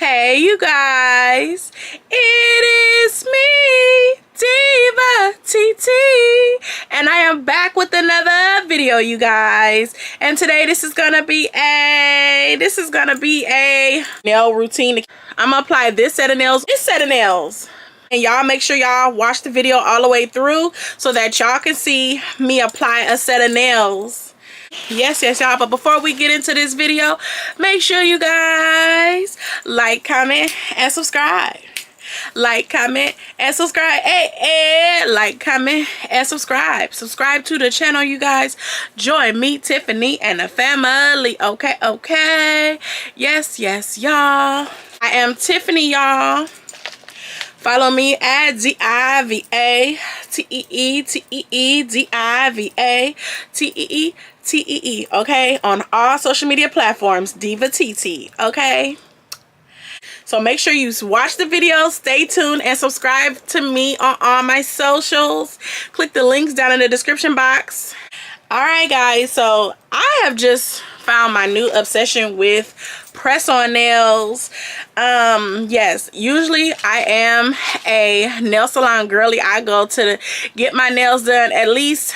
Hey you guys, it is me, Diva TT, and I am back with another video, you guys. And today this is gonna be a nail routine. I'm gonna apply this set of nails, and y'all make sure y'all watch the video all the way through so that y'all can see me apply a set of nails. Yes, y'all, but before we get into this video, make sure you guys like, comment, and subscribe. Like, comment, and subscribe. Hey, like, comment, and subscribe. Subscribe to the channel, you guys. Join me, Tiffany, and the family. Okay. Yes, y'all. I am Tiffany, y'all. Follow me at DIVATEEDIVATEE, okay, on all social media platforms, Diva TT, okay. So make sure you watch the video, stay tuned, and subscribe to me on all my socials. Click the links down in the description box. Alright guys, so I have just found my new obsession with press-on nails. Yes, usually I am a nail salon girly. I go to get my nails done at least,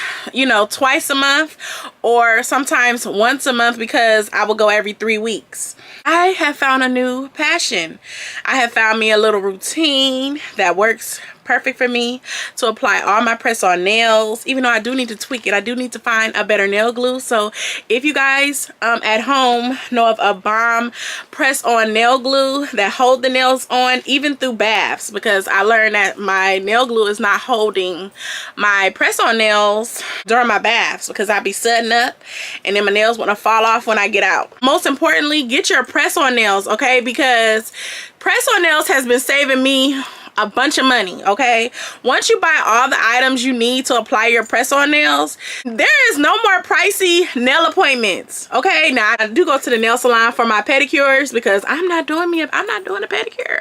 twice a month or sometimes once a month, because I will go every 3 weeks. I have found a new passion. I have found me a little routine that works perfect for me to apply all my press-on nails, even though I do need to tweak it. I do need to find a better nail glue. So if you guys at home know of a bomb press-on nail glue that hold the nails on even through baths, because I learned that my nail glue is not holding my press-on nails during my baths, because I be setting up and then my nails want to fall off when I get out. Most importantly, get your press-on nails, okay, because press-on nails has been saving me a bunch of money, okay? Once you buy all the items you need to apply your press-on nails, there is no more pricey nail appointments, okay? Now, I do go to the nail salon for my pedicures, because I'm not doing a pedicure.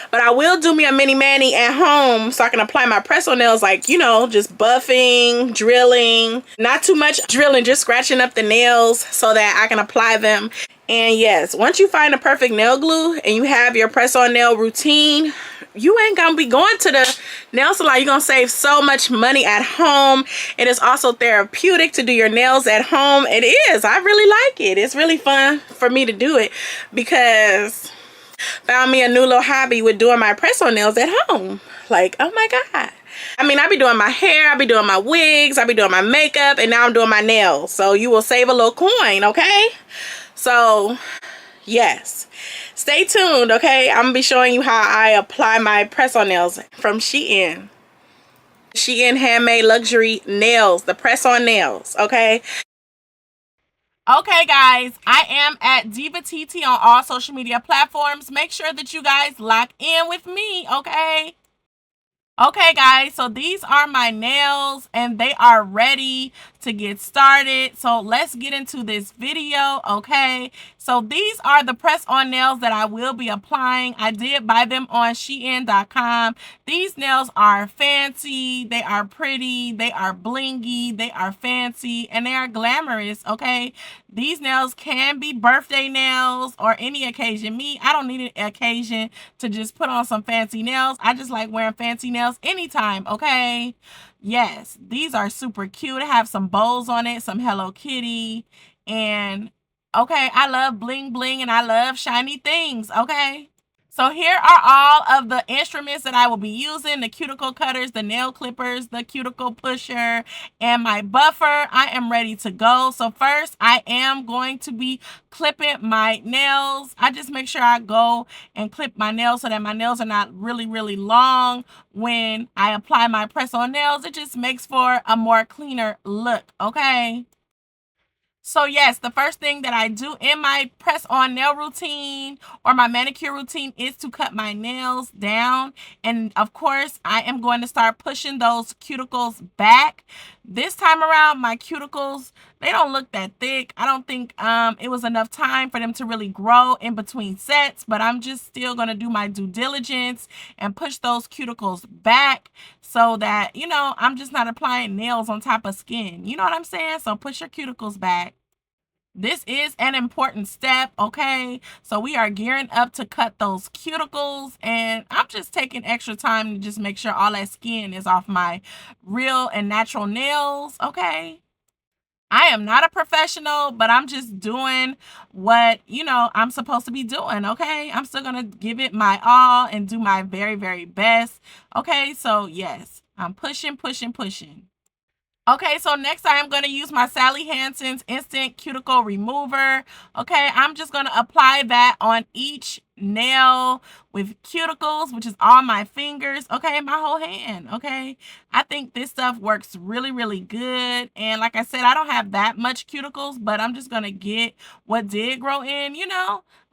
But I will do me a mini mani at home so I can apply my press-on nails, like, just buffing, drilling, not too much drilling, just scratching up the nails so that I can apply them. And yes, once you find a perfect nail glue and you have your press-on nail routine, you ain't gonna be going to the nail salon. You're gonna save so much money at home. It is also therapeutic to do your nails at home. It is. I really like it. It's really fun for me to do it, because found me a new little hobby with doing my press-on nails at home. Like, oh my God. I mean, I be doing my hair, I be doing my wigs, I be doing my makeup, and now I'm doing my nails. So you will save a little coin, okay? So yes, stay tuned, okay? I'm gonna be showing you how I apply my press-on nails from Shein Handmade Luxury Nails, the press-on nails, okay? Okay guys, I am at Diva TT on all social media platforms. Make sure that you guys lock in with me, okay? Okay guys, so these are my nails and they are ready to get started. So let's get into this video, okay? So these are the press-on nails that I will be applying. I did buy them on Shein.com. These nails are fancy, they are pretty, they are blingy, they are fancy, and they are glamorous, okay? These nails can be birthday nails or any occasion. I don't need an occasion to just put on some fancy nails. I just like wearing fancy nails anytime, okay? Yes, these are super cute. I have some bows on it, some Hello Kitty, and okay, I love bling bling and I love shiny things, okay? So here are all of the instruments that I will be using: the cuticle cutters, the nail clippers, the cuticle pusher, and my buffer. I am ready to go. So first, I am going to be clipping my nails. I just make sure I go and clip my nails so that my nails are not really long when I apply my press-on nails. It just makes for a more cleaner look, okay? So yes, the first thing that I do in my press-on nail routine or my manicure routine is to cut my nails down. And of course, I am going to start pushing those cuticles back. This time around, my cuticles, they don't look that thick. I don't think it was enough time for them to really grow in between sets, but I'm just still going to do my due diligence and push those cuticles back so that, I'm just not applying nails on top of skin. You know what I'm saying? So push your cuticles back. This is an important step, okay? So we are gearing up to cut those cuticles, and I'm just taking extra time to just make sure all that skin is off my real and natural nails, okay? I am not a professional, but I'm just doing what, I'm supposed to be doing, okay? I'm still going to give it my all and do my very, very best, okay? So, yes, I'm pushing, pushing, pushing. Okay, so next I am going to use my Sally Hansen's Instant Cuticle Remover. Okay, I'm just going to apply that on each nail with cuticles, which is all my fingers, okay, my whole hand, okay? I think this stuff works really, really good. And like I said, I don't have that much cuticles, but I'm just going to get what did grow in,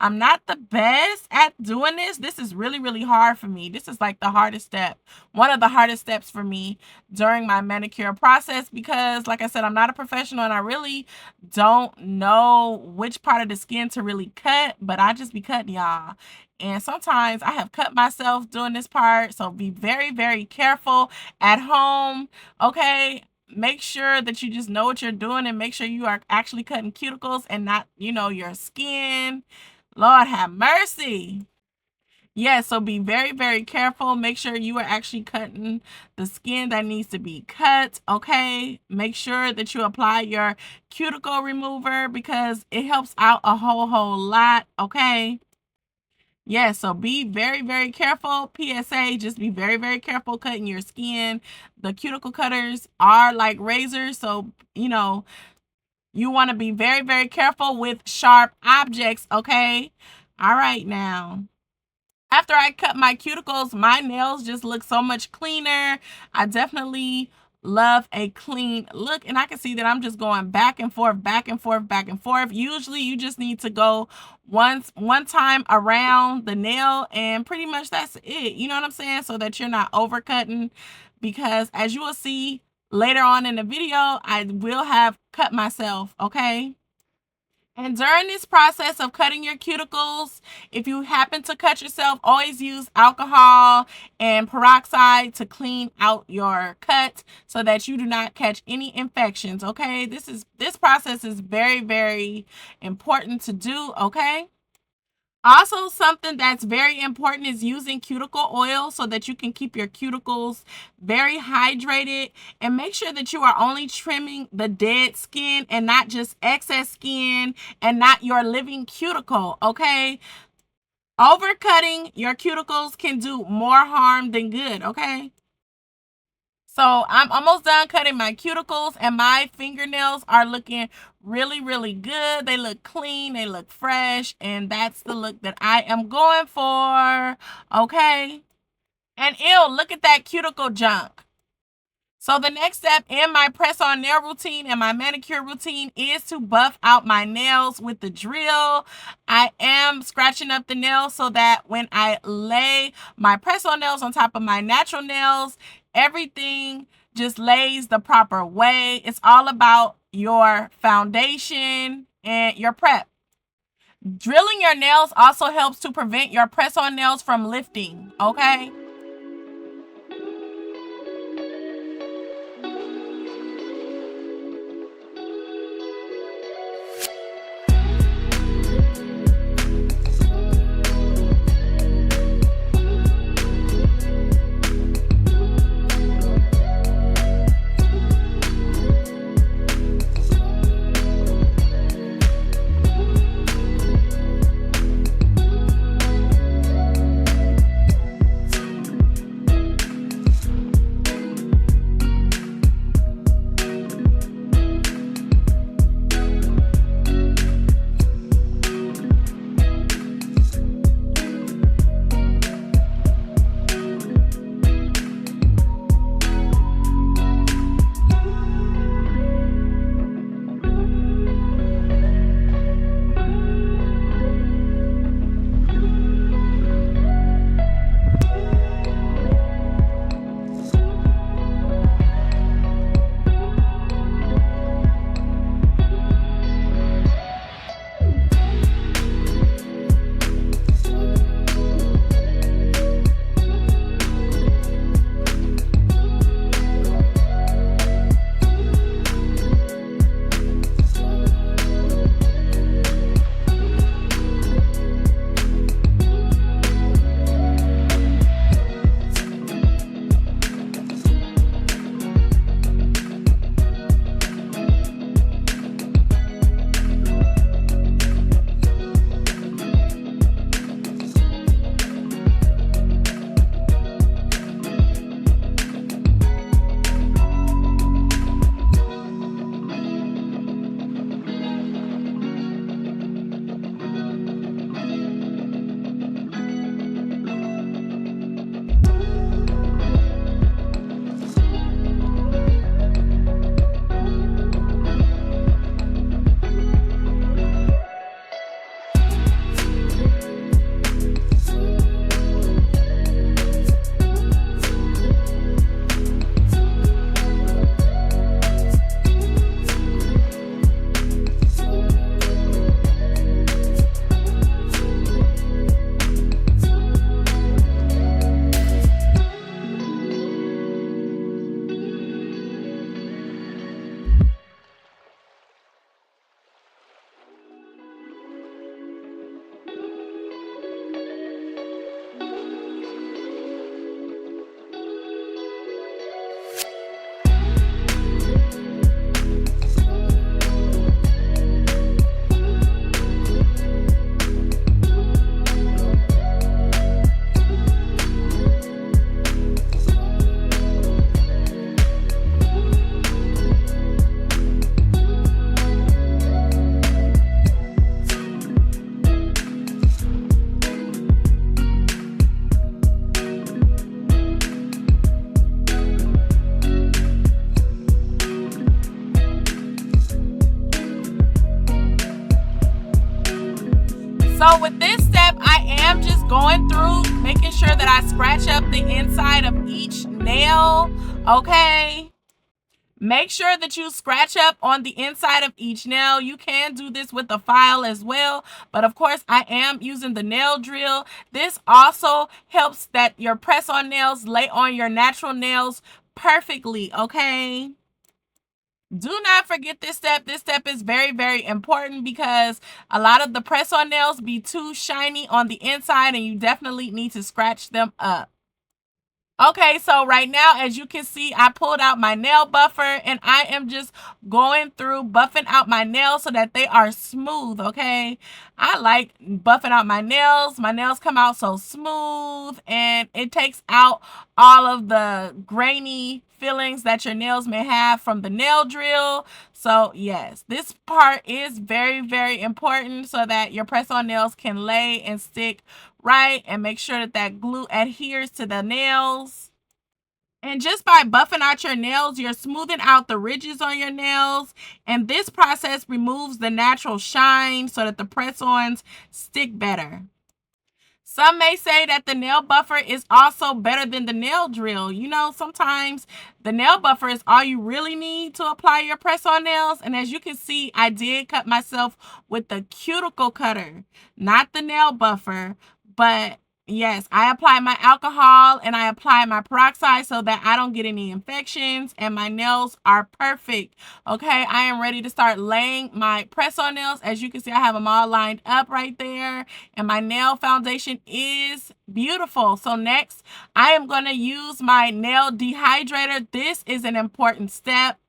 I'm not the best at doing this. This is really, really hard for me. This is like the hardest step, one of the hardest steps for me during my manicure process because, like I said, I'm not a professional and I really don't know which part of the skin to really cut, but I just be cutting y'all. And sometimes I have cut myself doing this part, so be very, very careful at home, okay? Make sure that you just know what you're doing and make sure you are actually cutting cuticles and not, your skin. Lord have mercy. Yeah, so be very, very careful. Make sure you are actually cutting the skin that needs to be cut, okay? Make sure that you apply your cuticle remover because it helps out a whole lot, okay? Yeah, so be very, very careful. PSA, just be very, very careful cutting your skin. The cuticle cutters are like razors, so, you want to be very, very careful with sharp objects, okay? All right, now. After I cut my cuticles, my nails just look so much cleaner. I definitely love a clean look, and I can see that I'm just going back and forth, back and forth, back and forth. Usually, you just need to go one time around the nail, and pretty much that's it. You know what I'm saying? So that you're not overcutting, because as you will see later on in the video, I will have cut myself, okay? And during this process of cutting your cuticles, if you happen to cut yourself, always use alcohol and peroxide to clean out your cut so that you do not catch any infections, okay? This process is very, very important to do, okay? Also, something that's very important is using cuticle oil so that you can keep your cuticles very hydrated, and make sure that you are only trimming the dead skin and not just excess skin and not your living cuticle, okay? Overcutting your cuticles can do more harm than good, okay? So I'm almost done cutting my cuticles, and my fingernails are looking really, really good. They look clean, they look fresh, and that's the look that I am going for, okay? And ew, look at that cuticle junk. So the next step in my press-on nail routine and my manicure routine is to buff out my nails with the drill. I am scratching up the nails so that when I lay my press-on nails on top of my natural nails, everything just lays the proper way. It's all about your foundation and your prep. Drilling your nails also helps to prevent your press-on nails from lifting, okay? So with this step, I am just going through, making sure that I scratch up the inside of each nail, okay? Make sure that you scratch up on the inside of each nail. You can do this with a file as well, but of course I am using the nail drill. This also helps that your press-on nails lay on your natural nails perfectly, okay? Do not forget this step. This step is very, very important because a lot of the press-on nails be too shiny on the inside and you definitely need to scratch them up. Okay, so right now, as you can see, I pulled out my nail buffer and I am just going through buffing out my nails so that they are smooth, okay? I like buffing out my nails. My nails come out so smooth and it takes out all of the grainy feelings that your nails may have from the nail drill. So yes, this part is very, very important so that your press-on nails can lay and stick right and make sure that that glue adheres to the nails. And just by buffing out your nails, you're smoothing out the ridges on your nails. And this process removes the natural shine so that the press-ons stick better. Some may say that the nail buffer is also better than the nail drill. You know, sometimes the nail buffer is all you really need to apply your press-on nails. And as you can see, I did cut myself with the cuticle cutter, not the nail buffer, but yes, I apply my alcohol and I apply my peroxide so that I don't get any infections and my nails are perfect. Okay, I am ready to start laying my press-on nails. As you can see, I have them all lined up right there and my nail foundation is beautiful. So next, I am going to use my nail dehydrator. This is an important step.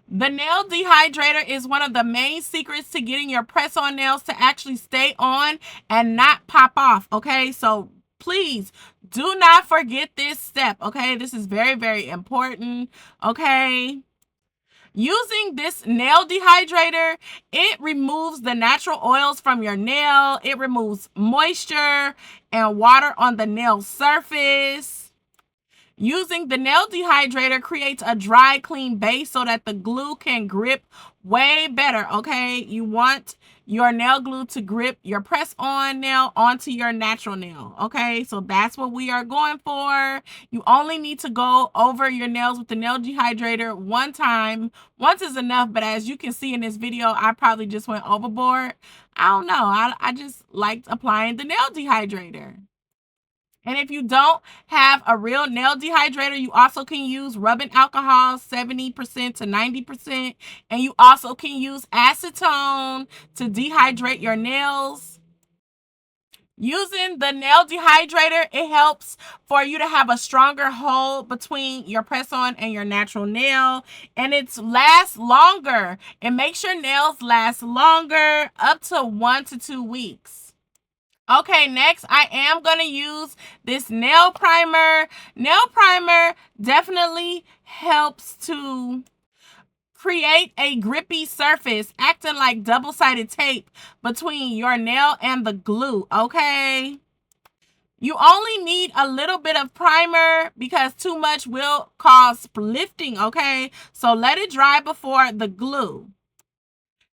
The nail dehydrator is one of the main secrets to getting your press-on nails to actually stay on and not pop off, okay? So please do not forget this step, okay? This is very, very important, okay? Using this nail dehydrator, it removes the natural oils from your nail. It removes moisture and water on the nail surface. Using the nail dehydrator creates a dry, clean base so that the glue can grip way better, okay? You want your nail glue to grip your press-on nail onto your natural nail, okay? So that's what we are going for. You only need to go over your nails with the nail dehydrator one time. Once is enough, but as you can see in this video, I probably just went overboard. I don't know. I just liked applying the nail dehydrator. And if you don't have a real nail dehydrator, you also can use rubbing alcohol 70% to 90%. And you also can use acetone to dehydrate your nails. Using the nail dehydrator, it helps for you to have a stronger hold between your press-on and your natural nail. And it lasts longer. It makes your nails last longer, up to 1 to 2 weeks. Okay, next I am going to use this nail primer. Nail primer definitely helps to create a grippy surface, acting like double-sided tape between your nail and the glue, okay? You only need a little bit of primer because too much will cause lifting, okay? So let it dry before the glue.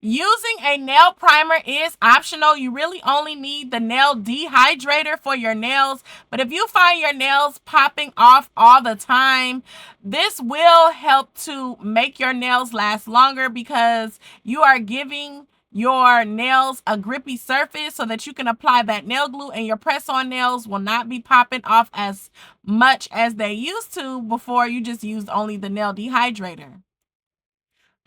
Using a nail primer is optional. You really only need the nail dehydrator for your nails. But if you find your nails popping off all the time, this will help to make your nails last longer because you are giving your nails a grippy surface so that you can apply that nail glue and your press-on nails will not be popping off as much as they used to before you just used only the nail dehydrator.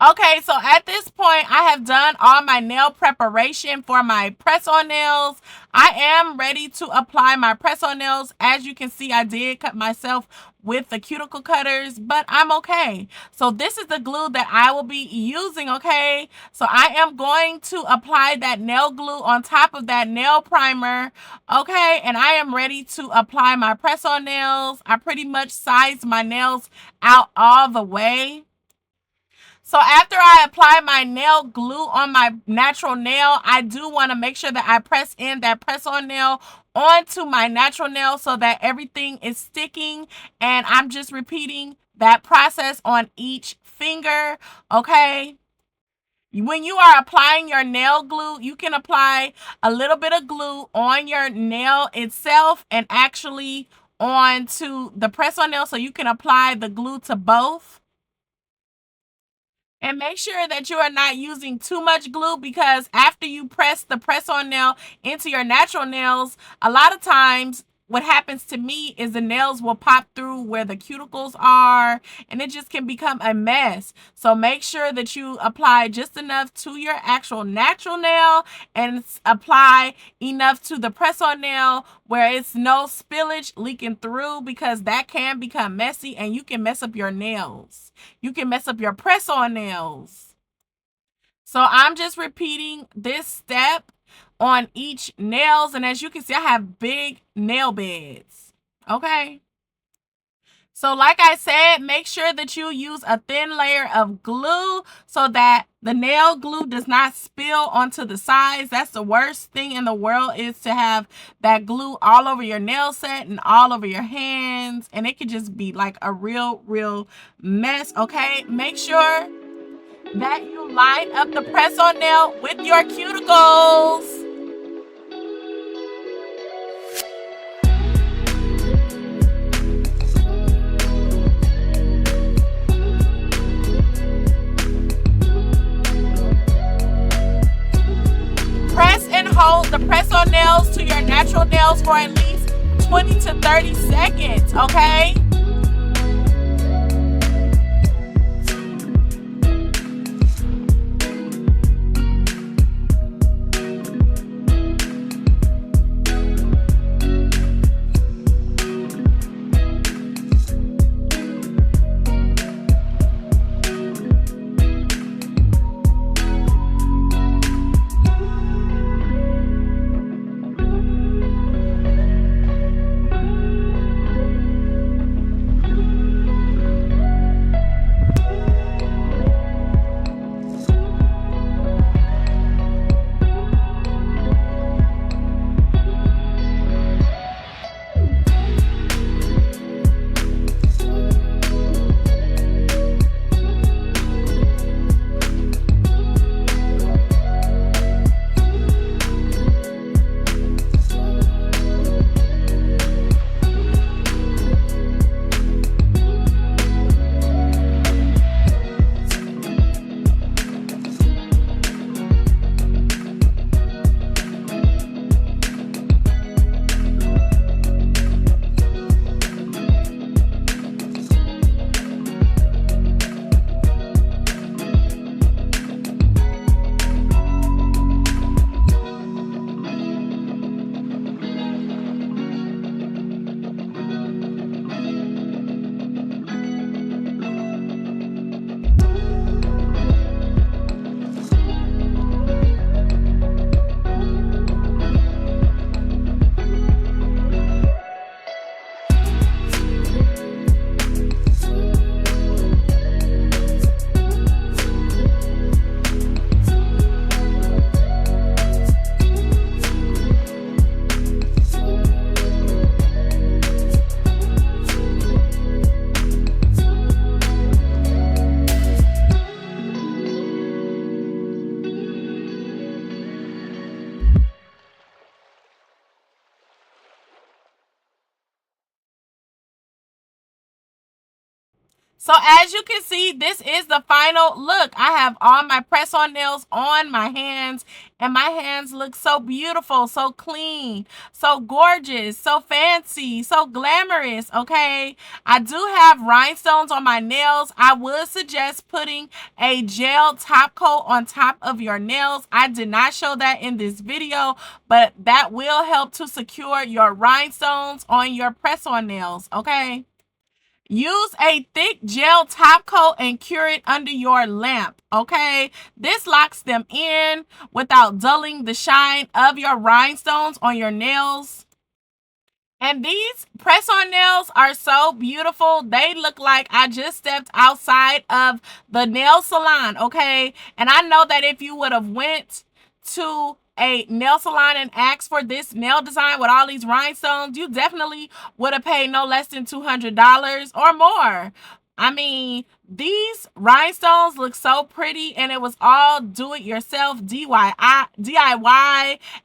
Okay, so at this point, I have done all my nail preparation for my press-on nails. I am ready to apply my press-on nails. As you can see, I did cut myself with the cuticle cutters, but I'm okay. So this is the glue that I will be using, okay? So I am going to apply that nail glue on top of that nail primer, okay? And I am ready to apply my press-on nails. I pretty much sized my nails out all the way. So after I apply my nail glue on my natural nail, I do want to make sure that I press in that press-on nail onto my natural nail so that everything is sticking. And I'm just repeating that process on each finger, okay? When you are applying your nail glue, you can apply a little bit of glue on your nail itself and actually onto the press-on nail, so you can apply the glue to both. And make sure that you are not using too much glue, because after you press the press-on nail into your natural nails, a lot of times what happens to me is the nails will pop through where the cuticles are, and it just can become a mess. So make sure that you apply just enough to your actual natural nail and apply enough to the press-on nail where it's no spillage leaking through, because that can become messy and you can mess up your nails. You can mess up your press-on nails. So I'm just repeating this step on each nails, and as you can see, I have big nail beds. Okay. So like I said, make sure that you use a thin layer of glue so that the nail glue does not spill onto the sides. That's the worst thing in the world, is to have that glue all over your nail set and all over your hands. And it could just be like a real mess, okay? Make sure that you line up the press-on nail with your cuticles. Press and hold the press-on nails to your natural nails for at least 20 to 30 seconds, okay? So as you can see, this is the final look. I have all my press-on nails on my hands, and my hands look so beautiful, so clean, so gorgeous, so fancy, so glamorous, okay? I do have rhinestones on my nails. I would suggest putting a gel top coat on top of your nails. I did not show that in this video, but that will help to secure your rhinestones on your press-on nails, okay? Use a thick gel top coat and cure it under your lamp, okay? This locks them in without dulling the shine of your rhinestones on your nails. And these press-on nails are so beautiful. They look like I just stepped outside of the nail salon, okay? And I know that if you would have went to a nail salon and asked for this nail design with all these rhinestones, you definitely would have paid no less than $200 or more. I mean, These rhinestones look so pretty, and it was all do-it-yourself, DIY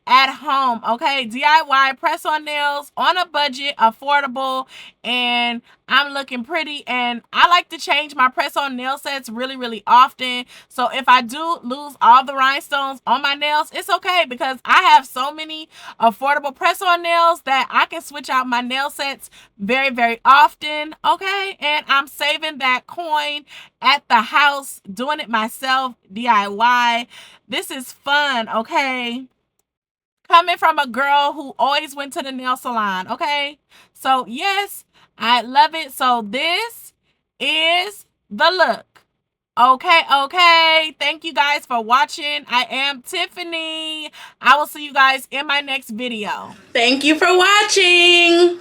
at home, okay? DIY press-on nails on a budget, affordable, and I'm looking pretty. And I like to change my press-on nail sets really, really often. So if I do lose all the rhinestones on my nails, it's okay, because I have so many affordable press-on nails that I can switch out my nail sets very, very often, okay? And I'm saving that coin at the house, doing it myself, DIY. This is fun, okay? Coming from a girl who always went to the nail salon, okay? So yes, I love it. So this is the look. Okay. Thank you guys for watching. I am Tiffany. I will see you guys in my next video. Thank you for watching.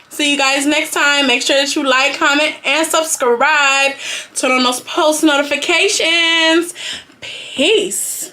See you guys next time. Make sure that you like, comment, and subscribe. Turn on those post notifications. Peace.